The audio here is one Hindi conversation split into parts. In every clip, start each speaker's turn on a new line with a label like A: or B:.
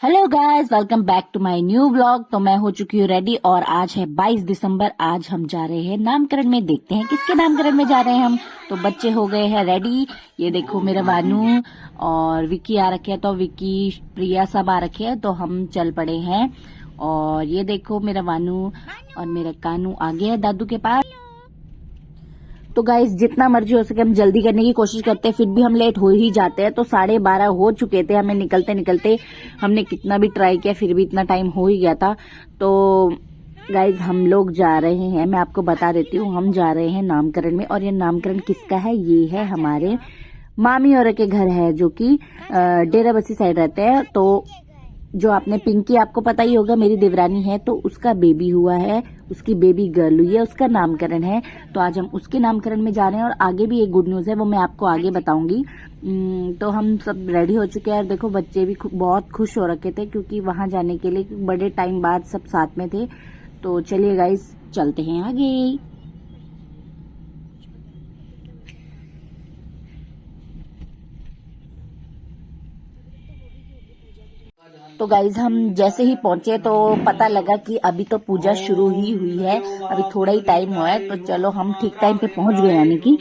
A: Hello guys, welcome back to my new vlog. तो मैं हो चुकी हूँ रेडी और आज है 22 दिसंबर। आज हम जा रहे हैं नामकरण में। देखते हैं किसके नामकरण में जा रहे हैं हम। तो बच्चे हो गए हैं रेडी। ये देखो मेरा वानू और विक्की आ रखे हैं। तो विक्की, प्रिया सब आ रखे हैं। तो हम चल पड़े हैं। और ये देखो मेरा वानू और मेरा कानू आ गया है दादू के पास। तो गाइस, जितना मर्जी हो सके हम जल्दी करने की कोशिश करते हैं, फिर भी हम लेट हो ही जाते हैं। तो 12:30 हो चुके थे हमें निकलते निकलते। हमने कितना भी ट्राई किया फिर भी इतना टाइम हो ही गया था। तो गाइस, हम लोग जा रहे हैं, मैं आपको बता देती हूँ, हम जा रहे हैं नामकरण में। और ये नामकरण किसका है? ये है हमारे मामी और के घर है, जो कि डेरा बस्सी साइड रहते हैं। तो जो आपने पिंकी, आपको पता ही होगा, मेरी देवरानी है, तो उसका बेबी हुआ है, उसकी बेबी गर्ल हुई है, उसका नामकरण है। तो आज हम उसके नामकरण में जा रहे हैं। और आगे भी एक गुड न्यूज है, वो मैं आपको आगे बताऊंगी। तो हम सब रेडी हो चुके हैं और देखो बच्चे भी बहुत खुश हो रखे थे, क्योंकि वहां जाने के लिए बड़े टाइम बाद सब साथ में थे। तो चलिए गाइस, चलते हैं आगे। तो गाइज, हम जैसे ही पहुंचे तो पता लगा कि अभी तो पूजा शुरू ही हुई है, अभी थोड़ा ही टाइम हुआ है। तो चलो, हम ठीक टाइम पे पहुंच गए, यानी कि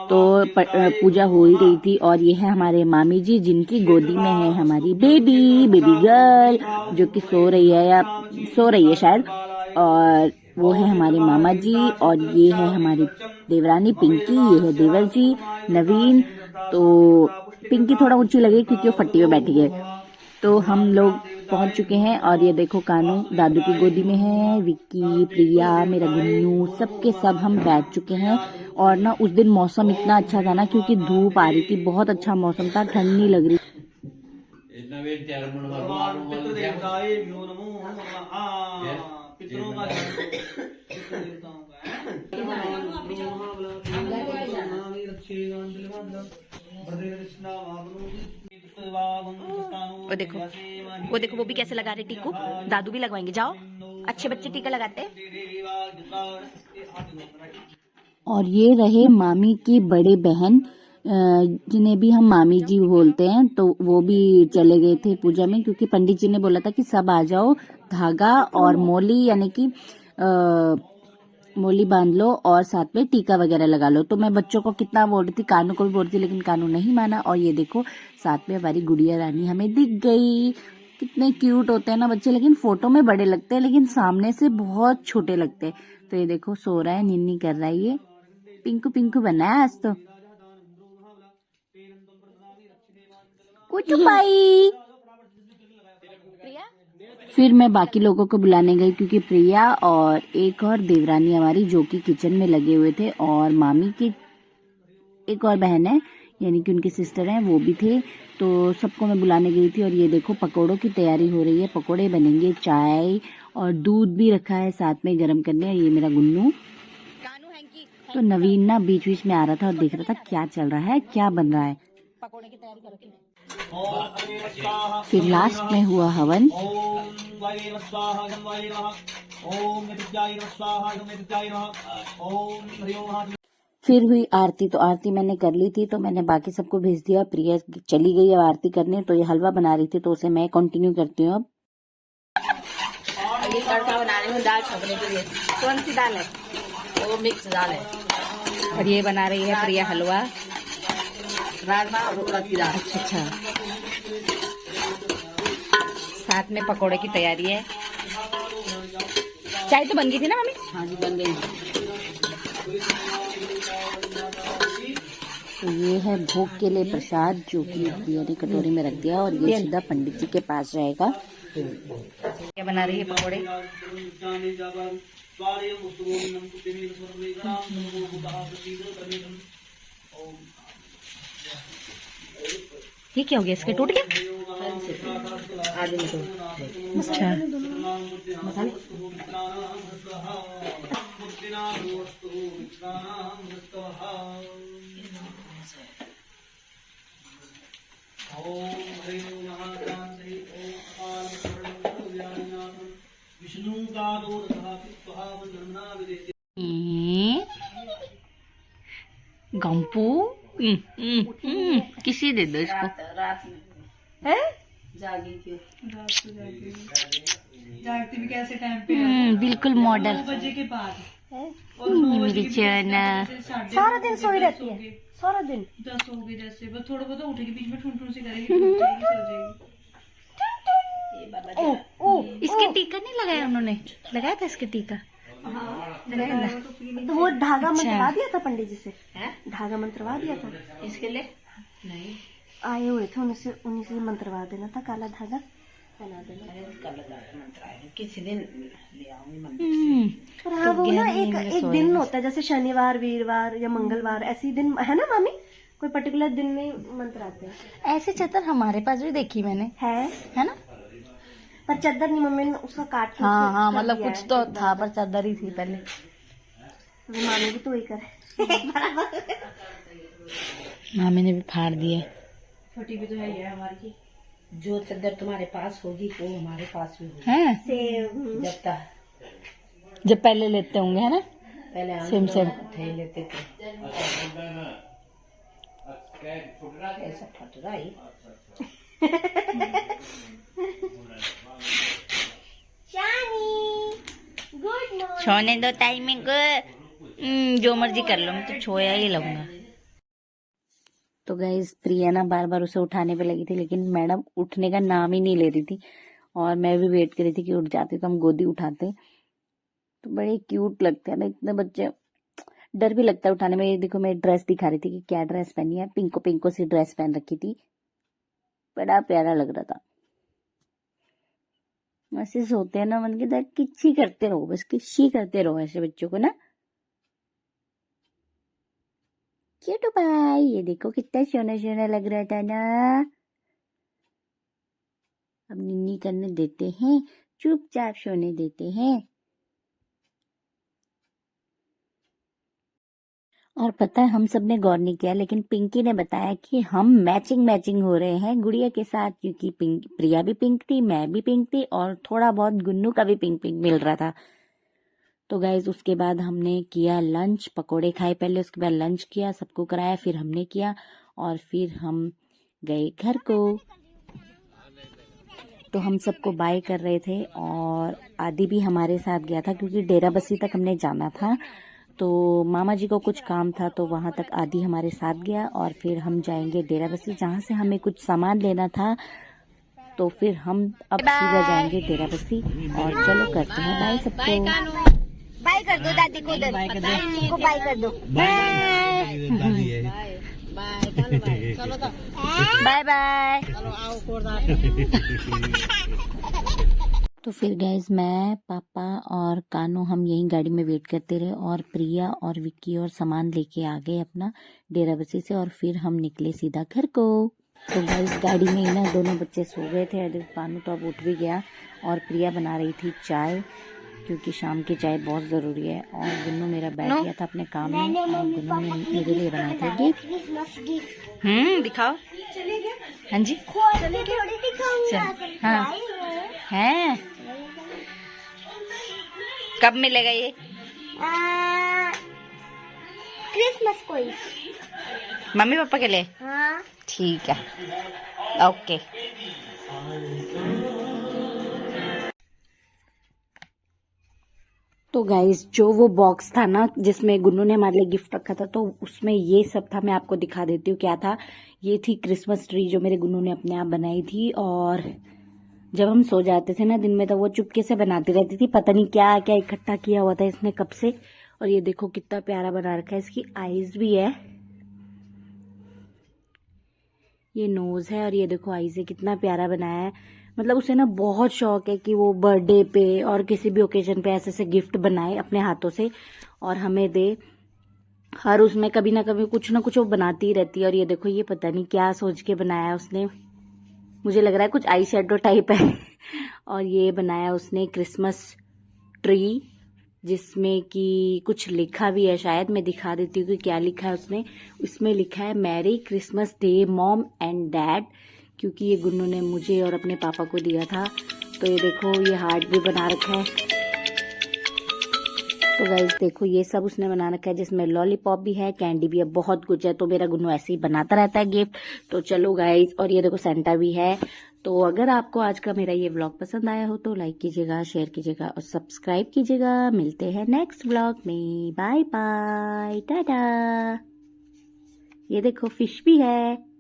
A: तो पूजा हो ही रही थी। और ये है हमारे मामी जी, जिनकी गोदी में है हमारी बेबी गर्ल, जो कि सो रही है या सो रही है शायद। और वो है हमारे मामा जी, और ये है हमारी देवरानी पिंकी, ये है देवर जी नवीन। तो पिंकी थोड़ा ऊंची लगी क्योंकि वो फट्टी में बैठी है। तो हम लोग पहुंच चुके हैं। और ये देखो कानू दादू की गोदी में है, विक्की, प्रिया, मेरा गुन्नू, सबके सब हम बैठ चुके हैं। और ना उस दिन मौसम इतना अच्छा था ना, क्योंकि धूप आ रही थी, बहुत अच्छा मौसम था, ठंड नहीं लग रही। वो देखो, वो देखो, वो भी कैसे लगा रहे टीकू। दादू भी लगवाएंगे, जाओ, अच्छे बच्चे टीका लगाते हैं। और ये रहे मामी की बड़ी बहन, जिन्हें भी हम मामी जी बोलते हैं। तो वो भी चले गए थे पूजा में, क्योंकि पंडित जी ने बोला था कि सब आ जाओ, धागा और मोली, यानी कि मोली बांध लो और साथ में टीका वगैरह लगा लो। तो मैं बच्चों को कितना बोल रही थी, कानू को भी बोल रही थी, लेकिन कानू नहीं माना। और ये देखो, साथ में हमारी गुड़िया रानी हमें दिख गई। कितने क्यूट होते हैं ना बच्चे, लेकिन फोटो में बड़े लगते हैं, लेकिन सामने से बहुत छोटे लगते हैं। तो ये देखो, सो रहा है, निन्नी कर रहा है, ये पिंकू पिंकू बना है आज तो। कुछ पाई। फिर मैं बाकी लोगों को बुलाने गई, क्योंकि प्रिया और एक और देवरानी हमारी, जो कि किचन में लगे हुए थे, और मामी की एक और बहन है, यानी कि उनके सिस्टर हैं, वो भी थे। तो सबको मैं बुलाने गई थी। और ये देखो, पकोड़ों की तैयारी हो रही है, पकोड़े बनेंगे, चाय और दूध भी रखा है साथ में गर्म करने। ये मेरा गुन्नू। तो नवीन ना बीच बीच में आ रहा था और देख रहा था क्या चल रहा है, क्या बन रहा है। पकोड़े की तैयारी करो। फिर लास्ट में हुआ हवन। फिर हुई आरती। तो आरती मैंने कर ली थी, तो मैंने बाकी सबको भेज दिया। प्रिया चली गई अब आरती करने। तो ये हलवा बना रही थी, तो उसे मैं कंटिन्यू करती हूँ अब।
B: ये तड़का बनाने में दाल छौंकने के लिए कौन सी दाल है? वो मिक्स दाल है।
A: और ये बना रही है प्रिया हलवा,
B: राजमा और उड़द की दाल।
A: अच्छा। साथ में पकोड़े की तैयारी है। चाय तो बन गई थी ना मम्मी?
B: हाँ जी, बन गई।
A: तो ये है भोग के लिए प्रसाद, जो कि प्रिया ने कटोरी में रख दिया, और ये सीधा पंडित जी के पास जाएगा। क्या बना रही है पकोड़े? ये क्या हो गया, इसके टूट गया? अच्छा।
B: मसाले
A: गंपू, किसी दे दो इसको।
B: रात में
A: है?
B: जागी क्यों?
C: रात को जागती भी कैसे टाइम पे
A: बिल्कुल मॉडल
C: 9 बजे के बाद और
A: मेरी चना
C: सारा दिन सोई रहती है, सारा दिन 10 हो गए जैसे, बस थोड़ा बहुत उठेगी, बीच में ठुन से करेगी, टूट जाएगी, सो जाएगी।
A: इसके टीका नहीं लगाया उन्होंने? लगाया था इसके टीका?
C: तो वो धागा मंत्रवा दिया था पंडित जी से, धागा मंत्रवा दिया था
B: इसके लिए नहीं
C: आए हुए थे, उन्हीं से मंत्रवा देना था, काला धागा बना देना।
B: कल मंत्र आएगा, किसी दिन ले आऊंगी मंदिर
C: पर हाँ वो ना एक दिन होता है, जैसे शनिवार, वीरवार या मंगलवार, ऐसी दिन है ना मामी, कोई पर्टिकुलर दिन में मंत्र आते हैं।
A: ऐसे चतर हमारे पास भी देखी मैंने, है ना?
C: पर चादर नहीं, मम्मी ने उसका काट के
A: हाँ हाँ,
C: कर
A: मतलब
C: दिया
A: कुछ
C: है।
A: तो था पर चादर ही थी पहले।
C: अभी मामी भी तो वही करे।
A: मामी ने भी फाड़ दिया।
C: छोटी भी तो है ये हमारी,
B: जो चादर तुम्हारे पास होगी वो हमारे पास भी होगी।
A: है
B: जब तक
A: जब पहले लेते होंगे, है ना?
B: पहले हम
A: सेम सेम
B: थे लेते थे, ऐसा फट रहा है।
A: सोने दो टाइमिंग को, जो मर्जी कर लो, मैं तो छोया ही लगूंगा। तो गाइस प्रिया ना बार बार उसे उठाने पे लगी थी, लेकिन मैडम उठने का नाम ही नहीं ले रही थी, और मैं भी वेट कर रही थी कि उठ जाती तो हम गोदी उठाते। तो बड़े क्यूट लगते हैं ना इतने बच्चे, डर भी लगता है उठाने में। ये देखो मैं ड्रेस दिखा रही थी कि क्या ड्रेस पहनी है, पिंको पिंको सी ड्रेस पहन रखी थी, बड़ा प्यारा लग रहा था। ऐसे सोते हैं ना, मन की किच्ची करते रहो, बस किच्ची करते रहो ऐसे बच्चों को ना। क्यूट भाई, ये देखो कितना सोना सोना लग रहा था ना। अब निन्नी करने देते हैं, चुपचाप सोने देते हैं। और पता है हम सब ने गौर नहीं किया, लेकिन पिंकी ने बताया कि हम मैचिंग मैचिंग हो रहे हैं गुड़िया के साथ, क्योंकि प्रिया भी पिंक थी, मैं भी पिंक थी, और थोड़ा बहुत गुन्नू का भी पिंक पिंक मिल रहा था। तो गाइज उसके बाद हमने किया लंच, पकोड़े खाए पहले, उसके बाद लंच किया, सबको कराया, फिर हमने किया, और फिर हम गए घर को। तो हम सबको बाय कर रहे थे, और आदि भी हमारे साथ गया था, क्योंकि डेरा बस्सी तक हमने जाना था। तो मामा जी को कुछ काम था, तो वहां तक आदि हमारे साथ गया, और फिर हम जाएंगे डेरा बस्सी, जहाँ से हमें कुछ सामान लेना था। तो फिर हम अब सीधा जाएंगे डेरा बस्सी, और चलो करते हैं बाय सबको।
C: बाय कर दो दादी को, बाय कर दो,
A: बाय बाय। तो फिर गाइज मैं, पापा और कानू हम यहीं गाड़ी में वेट करते रहे, और प्रिया और विक्की और सामान लेके आ गए अपना डेरा बस्सी से, और फिर हम निकले सीधा घर को। तो गाइज गाड़ी में ही ना दोनों बच्चे सो गए थे, कानू तो अब उठ भी गया, और प्रिया बना रही थी चाय, क्योंकि शाम की चाय बहुत ज़रूरी है। और गुन्नू मेरा बैठ गया था अपने काम में, और गुन्नू ने मेरे लिए बनाए थे गिफ्ट। दिखाओ। हाँ जी, हाँ है। कब मिलेगा ये?
C: क्रिसमस को ही।
A: मम्मी पापा के लिए?
C: हाँ
A: ठीक है, ओके। तो गाइज जो वो बॉक्स था ना जिसमें गुन्नू ने हमारे लिए गिफ्ट रखा था, तो उसमें ये सब था। मैं आपको दिखा देती हूँ क्या था। ये थी क्रिसमस ट्री जो मेरे गुन्नू ने अपने आप बनाई थी, और जब हम सो जाते थे ना दिन में, तो वो चुपके से बनाती रहती थी, पता नहीं क्या क्या इकट्ठा किया हुआ था इसने कब से। और ये देखो कितना प्यारा बना रखा है, इसकी आईज भी है, ये नोज है, और ये देखो आईज है, कितना प्यारा बनाया है। मतलब उसे ना बहुत शौक है कि वो बर्थडे पे और किसी भी ओकेजन पे ऐसे ऐसे गिफ्ट बनाए अपने हाथों से और हमें दे। हर उसमें कभी ना कभी कुछ ना कुछ वो बनाती ही रहती है। और ये देखो, ये पता नहीं क्या सोच के बनाया उसने, मुझे लग रहा है कुछ आई शेडो टाइप है। और ये बनाया उसने क्रिसमस ट्री, जिसमें कि कुछ लिखा भी है, शायद मैं दिखा देती हूँ कि क्या लिखा है उसने। इसमें लिखा है merry Christmas day mom and dad, क्योंकि ये गुन्नू ने मुझे और अपने पापा को दिया था। तो ये देखो, ये हार्ट भी बना रखा है। तो गाइस देखो, ये सब उसने बना रखा है, जिसमें लॉलीपॉप भी है, कैंडी भी है, बहुत कुछ है। तो मेरा गुन्नू ऐसे ही बनाता रहता है गिफ्ट। तो चलो गाइस, और ये देखो सेंटा भी है। तो अगर आपको आज का मेरा ये व्लॉग पसंद आया हो तो लाइक कीजिएगा, शेयर कीजिएगा और सब्सक्राइब कीजिएगा। मिलते हैं नेक्स्ट व्लॉग में। Bye bye, tata. ये देखो फिश भी है।